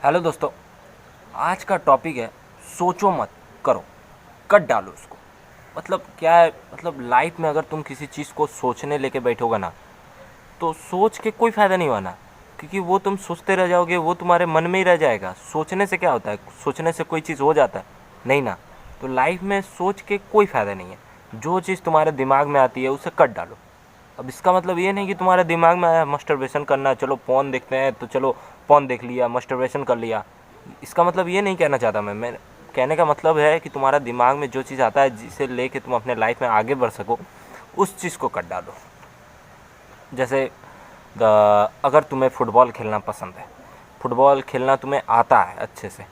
Hello दोस्तों, आज का टॉपिक है सोचो मत, करो, कर डालो उसको। मतलब क्या है, मतलब लाइफ में अगर तुम किसी चीज़ को सोचने लेके बैठोगे ना, तो सोच के कोई फ़ायदा नहीं होना, क्योंकि वो तुम सोचते रह जाओगे, वो तुम्हारे मन में ही रह जाएगा। सोचने से क्या होता है, सोचने से कोई चीज़ हो जाता है नहीं ना। तो लाइफ में सोच के कोई फ़ायदा नहीं है। जो चीज़ तुम्हारे दिमाग में आती है उसे कर डालो। अब इसका मतलब ये नहीं कि तुम्हारे दिमाग में आया मस्टरबेशन करना है, चलो पोर्न देखते हैं, तो चलो पोर्न देख लिया, मस्टरबेशन कर लिया। इसका मतलब ये नहीं कहना चाहता मैं कहने का मतलब है कि तुम्हारा दिमाग में जो चीज़ आता है, जिसे लेके तुम अपने लाइफ में आगे बढ़ सको, उस चीज़ को कर डालो। जैसे अगर तुम्हें फ़ुटबॉल खेलना पसंद है, फ़ुटबॉल खेलना तुम्हें आता है अच्छे से,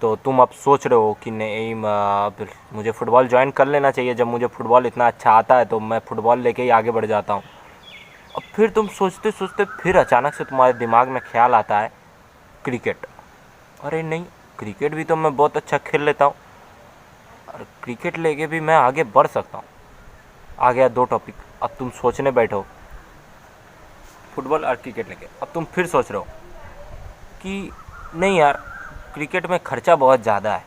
तो तुम अब सोच रहे हो कि नहीं, मुझे फ़ुटबॉल ज्वाइन कर लेना चाहिए। जब मुझे फ़ुटबॉल इतना अच्छा आता है तो मैं फ़ुटबॉल लेके ही आगे बढ़ जाता हूँ। अब फिर तुम सोचते सोचते फिर अचानक से तुम्हारे दिमाग में ख्याल आता है क्रिकेट। अरे नहीं, क्रिकेट भी तो मैं बहुत अच्छा खेल लेता हूँ, और क्रिकेट लेके भी मैं आगे बढ़ सकता हूँ। आ गया दो टॉपिक। अब तुम सोचने बैठो फुटबॉल और क्रिकेट लेके। अब तुम फिर सोच रहे हो कि नहीं यार, क्रिकेट में खर्चा बहुत ज़्यादा है,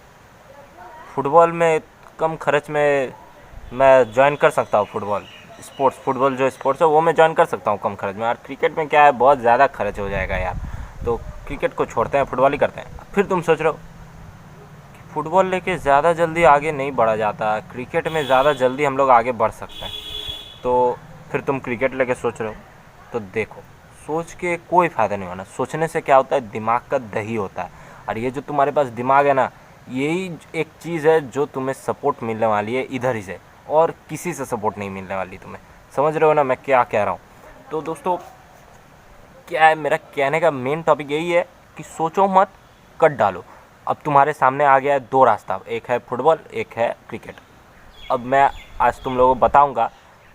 फुटबॉल में कम खर्च में मैं ज्वाइन कर सकता हूँ। फुटबॉल जो स्पोर्ट्स है वो मैं ज्वाइन कर सकता हूँ कम खर्च में। यार क्रिकेट में क्या है, बहुत ज़्यादा खर्च हो जाएगा यार, तो क्रिकेट को छोड़ते हैं, फुटबॉल ही करते हैं। फिर तुम सोच रहे हो कि फुटबॉल लेके ज़्यादा जल्दी आगे नहीं बढ़ा जाता, क्रिकेट में ज़्यादा जल्दी हम लोग आगे बढ़ सकते हैं। तो फिर तुम क्रिकेट लेके सोच रहे हो। तो देखो, सोच के कोई फ़ायदा नहीं होना। सोचने से क्या होता है, दिमाग का दही होता है, और ये जो तुम्हारे पास दिमाग है ना, यही एक चीज़ है जो तुम्हें सपोर्ट मिलने वाली है इधर ही से, और किसी से सपोर्ट नहीं मिलने वाली तुम्हें। समझ रहे हो ना मैं क्या कह रहा हूँ? तो दोस्तों, क्या है, मेरा कहने का मेन टॉपिक यही है कि सोचो मत, कर डालो। अब तुम्हारे सामने आ गया है दो रास्ता, एक है फुटबॉल, एक है क्रिकेट। अब मैं आज तुम लोगों को बताऊंगा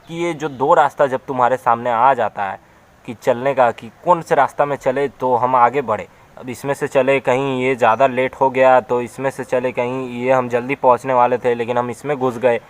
कि ये जो दो रास्ता जब तुम्हारे सामने आ जाता है कि चलने का, कि कौन से रास्ता में चले तो हम आगे बढ़े। अब इसमें से चले, कहीं ये ज़्यादा लेट हो गया, तो इसमें से चले, कहीं ये हम जल्दी पहुंचने वाले थे लेकिन हम इसमें घुस गए,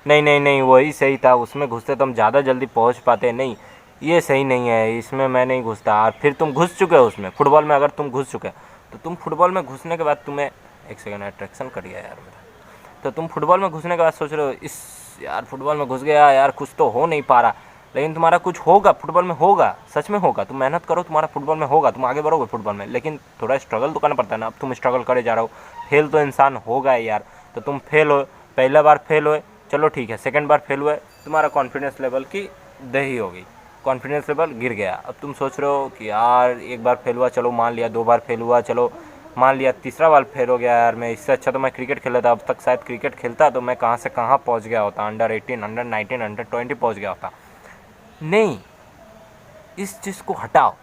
नहीं नहीं नहीं वही सही था, उसमें घुसते तो हम ज़्यादा जल्दी पहुंच पाते, नहीं ये सही नहीं है, इसमें मैं नहीं घुसता। और फिर तुम घुस चुके हो उसमें, फुटबॉल में अगर तुम घुस चुके हो, तो तुम फुटबॉल में घुसने के बाद तुम्हें, एक सेकेंड, अट्रैक्शन कर गया यार मेरा। तो तुम फुटबॉल में घुसने के बाद सोच रहे हो, इस यार फुटबॉल में घुस गया यार, कुछ तो हो नहीं पा रहा। लेकिन तुम्हारा कुछ होगा, फुटबॉल में होगा, सच में होगा। तुम मेहनत करो, तुम्हारा फुटबॉल में होगा, तुम आगे बढ़ोगे फुटबॉल में। लेकिन थोड़ा स्ट्रगल तो करना पड़ता है ना। अब तुम स्ट्रगल करे जा रहे हो, फेल तो इंसान होगा ही यार। तो तुम फेल हो, पहला बार फेल हुए, चलो ठीक है, सेकंड बार फेल हुए, तुम्हारा कॉन्फिडेंस लेवल की दही हो गई, कॉन्फिडेंस लेवल गिर गया। अब तुम सोच रहे हो कि यार एक बार फेल हुआ, चलो मान लिया, दो बार फेल हुआ, चलो मान लिया, तीसरा बार फेल हो गया, यार मैं इससे अच्छा तो मैं क्रिकेट खेल लेता। अब तक शायद क्रिकेट खेलता तो मैं कहाँ से कहाँ पहुँच गया होता, अंडर 18, अंडर 19, अंडर 20 पहुँच गया होता। नहीं, इस चीज़ को हटाओ।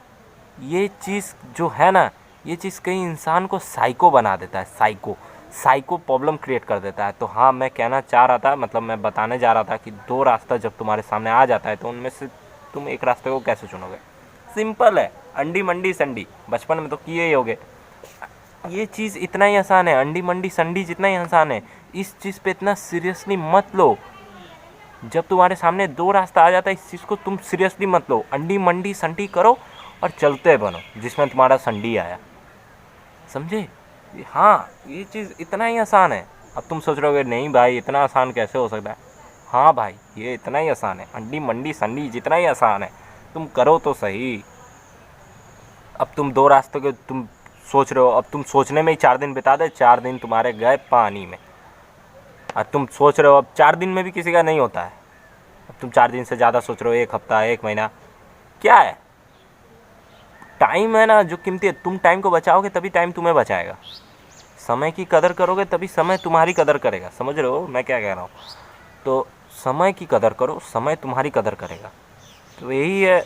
ये चीज़ जो है ना, ये चीज़ कई इंसान को साइको बना देता है, साइको साइको प्रॉब्लम क्रिएट कर देता है। तो हाँ, मैं कहना चाह रहा था, मतलब मैं बताने जा रहा था कि दो रास्ता जब तुम्हारे सामने आ जाता है तो उनमें से तुम एक रास्ते को कैसे चुनोगे। सिंपल है, अंडी मंडी संडी, बचपन में तो किए ही होगे। ये चीज़ इतना ही आसान है, अंडी मंडी संडी जितना ही आसान है। इस चीज़ पे इतना सीरियसली मत लो। जब तुम्हारे सामने दो रास्ता आ जाता है, इस चीज़ को तुम सीरियसली मत लो। अंडी मंडी संडी करो और चलते बनो जिसमें तुम्हारा संडी आया। समझे? हाँ, ये चीज़ इतना ही आसान है। अब तुम सोच रहे हो नहीं भाई, इतना आसान कैसे हो सकता है? हाँ भाई, ये इतना ही आसान है, अंडी मंडी संडी जितना ही आसान है। तुम करो तो सही। अब तुम दो रास्तों के तुम सोच रहे हो, अब तुम सोचने में ही 4 दिन बिता दे, 4 दिन तुम्हारे गए पानी में। अब तुम सोच रहे हो, अब 4 दिन में भी किसी का नहीं होता है। अब तुम 4 दिन से ज़्यादा सोच रहे हो, एक हफ्ता, एक महीना, क्या है? टाइम है ना जो कीमती है, तुम टाइम को बचाओगे तभी टाइम तुम्हें बचाएगा। समय की कदर करोगे तभी समय तुम्हारी कदर करेगा। समझ रहे हो मैं क्या कह रहा हूँ? तो समय की कदर करो, समय तुम्हारी कदर करेगा। तो यही है,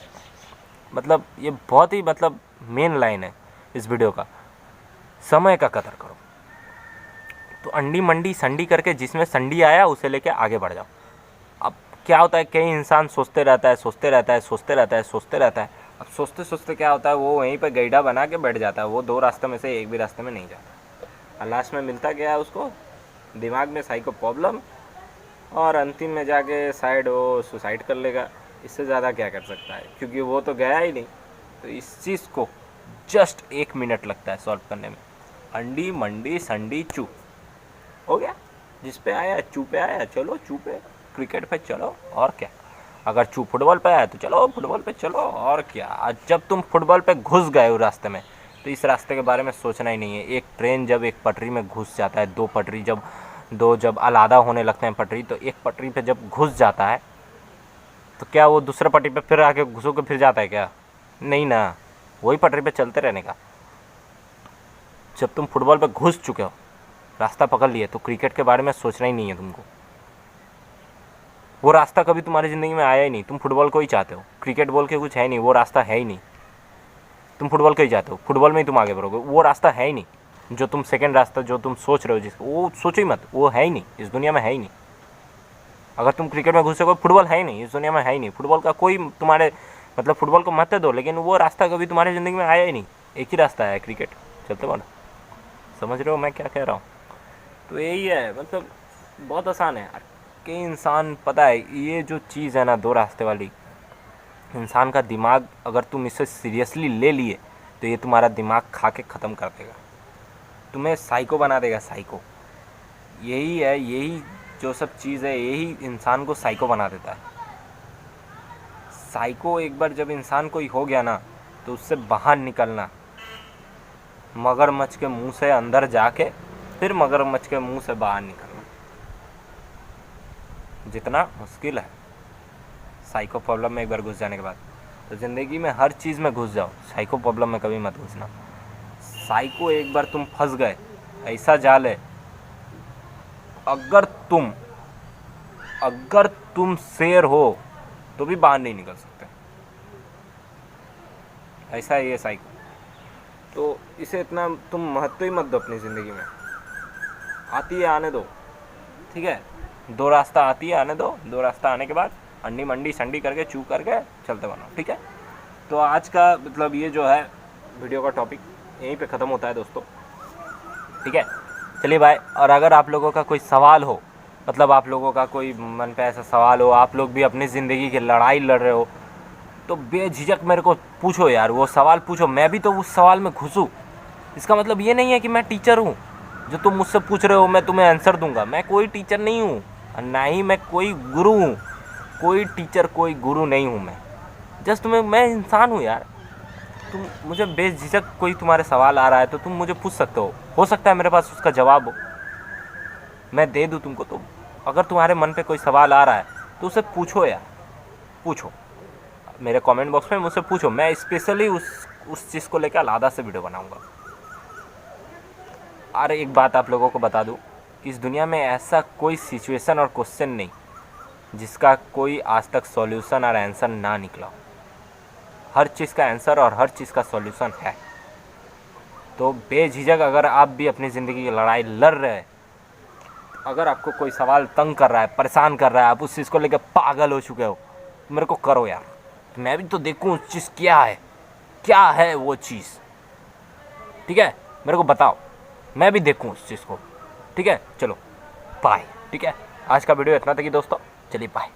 मतलब ये बहुत ही मतलब मेन लाइन है इस वीडियो का, समय का कदर करो। तो अंडी मंडी संडी करके जिसमें संडी आया उसे लेके आगे बढ़ जाओ। अब क्या होता है, कई इंसान सोचते रहता है, सोचते रहता है, सोचते रहता है, सोचते रहता है। अब सोचते सोचते क्या होता है, वो वहीं पर गड्ढा बना के बैठ जाता है। वो दो रास्ते में से एक भी रास्ते में नहीं जाता, और लास्ट में मिलता क्या है उसको, दिमाग में साइको प्रॉब्लम, और अंतिम में जाके साइड वो सुसाइड कर लेगा। इससे ज़्यादा क्या कर सकता है, क्योंकि वो तो गया ही नहीं। तो इस चीज़ को जस्ट 1 मिनट लगता है सॉल्व करने में। अंडी मंडी संडी चू, हो गया। जिस पे आया चू पे आया, चलो चू पे, क्रिकेट पे चलो, और क्या। अगर चू फुटबॉल पे आया तो चलो फुटबॉल पे चलो, और क्या। आज जब तुम फुटबॉल पे घुस गए हो रास्ते में, तो इस रास्ते के बारे में सोचना ही नहीं है। एक ट्रेन जब एक पटरी में घुस जाता है, दो जब अलहदा होने लगते हैं पटरी, तो एक पटरी पे जब घुस जाता है तो क्या वो दूसरे पटरी पे फिर आके घुसो के फिर जाता है क्या? नहीं ना, वही पटरी पे चलते रहने का। जब तुम फुटबॉल पे घुस चुके हो, रास्ता पकड़ लिए, तो क्रिकेट के बारे में सोचना ही नहीं है तुमको। वो रास्ता कभी तुम्हारी ज़िंदगी में आया ही नहीं। तुम फुटबॉल को ही चाहते हो, क्रिकेट बोल के कुछ है नहीं, वो रास्ता है ही नहीं। तुम फुटबॉल को ही चाहते हो, फुटबॉल में ही तुम आगे बढ़ोगे, वो रास्ता है ही नहीं। जो तुम सेकंड रास्ता जो तुम सोच रहे हो, जिसको वो सोचो ही मत, वो है ही नहीं, इस दुनिया में है ही नहीं। अगर तुम क्रिकेट में घुसोगे, फुटबॉल है ही नहीं, इस दुनिया में है ही नहीं। फुटबॉल का कोई तुम्हारे मतलब फुटबॉल को मत दो, लेकिन वो रास्ता कभी तुम्हारी ज़िंदगी में आया ही नहीं। एक ही रास्ता है, क्रिकेट। चलते बनो, समझ रहे हो मैं क्या कह रहा हूँ? तो यही है, मतलब बहुत आसान है यार कि इंसान, पता है ये जो चीज़ है ना, दो रास्ते वाली, इंसान का दिमाग, अगर तुम इसे सीरियसली ले लिए तो ये तुम्हारा दिमाग खा के ख़त्म कर देगा, तुम्हें साइको बना देगा, साइको। यही है, यही जो सब चीज़ है, यही इंसान को साइको बना देता है। साइको एक बार जब इंसान कोई हो गया ना, तो उससे बाहर निकलना, मगरमच्छ के मुंह से अंदर जाके फिर मगरमच्छ के मुंह से बाहर निकलना, जितना मुश्किल है। साइको प्रॉब्लम में एक बार घुस जाने के बाद, तो ज़िंदगी में हर चीज़ में घुस जाओ, साइको प्रॉब्लम में कभी मत घुसना। साइको एक बार तुम फंस गए, ऐसा जाल है, अगर तुम शेर हो तो भी बाहर नहीं निकल सकते, ऐसा है ये साइको। तो इसे इतना तुम महत्व ही मत दो अपनी ज़िंदगी में। आती है, आने दो, ठीक है। दो रास्ता आती है, आने दो। दो रास्ता आने के बाद अंडी मंडी संडी करके चू करके चलते बनो, ठीक है। तो आज का मतलब ये जो है वीडियो का टॉपिक यहीं पे ख़त्म होता है दोस्तों, ठीक है। चलिए बाय। और अगर आप लोगों का कोई सवाल हो, मतलब आप लोगों का कोई मन पे ऐसा सवाल हो, आप लोग भी अपनी ज़िंदगी की लड़ाई लड़ रहे हो, तो बेझिझक मेरे को पूछो यार, वो सवाल पूछो। मैं भी तो उस सवाल में घुसूँ। इसका मतलब ये नहीं है कि मैं टीचर हूँ, जो तुम मुझसे पूछ रहे हो मैं तुम्हें आंसर दूंगा। मैं कोई टीचर नहीं हूँ, ना ही मैं कोई गुरु हूँ। कोई टीचर कोई गुरु नहीं हूँ मैं, जस्ट मैं इंसान हूँ यार। तुम मुझे बेझिझक कोई तुम्हारे सवाल आ रहा है तो तुम मुझे पूछ सकते हो सकता है मेरे पास उसका जवाब हो, मैं दे दूँ तुमको। तो अगर तुम्हारे मन पे कोई सवाल आ रहा है तो उसे पूछो यार, पूछो मेरे कमेंट बॉक्स में, मुझसे पूछो। मैं स्पेशली उस चीज़ को लेकर अलहदा से वीडियो बनाऊंगा। और एक बात आप लोगों को बता दूं, इस दुनिया में ऐसा कोई सिचुएशन और क्वेश्चन नहीं जिसका कोई आज तक सॉल्यूशन और आंसर ना निकला हो। हर चीज़ का आंसर और हर चीज़ का सॉल्यूशन है। तो बेझिझक अगर आप भी अपनी ज़िंदगी की लड़ाई लड़ रहे हैं, अगर आपको कोई सवाल तंग कर रहा है, परेशान कर रहा है, आप उस चीज़ को लेकर पागल हो चुके हो, तो मेरे को करो यार, मैं भी तो देखूं उस चीज़ क्या है वो चीज़, ठीक है। मेरे को बताओ, मैं भी देखूं उस चीज़ को, ठीक है। चलो बाय, ठीक है। आज का वीडियो इतना तक ही दोस्तों, चलिए बाय।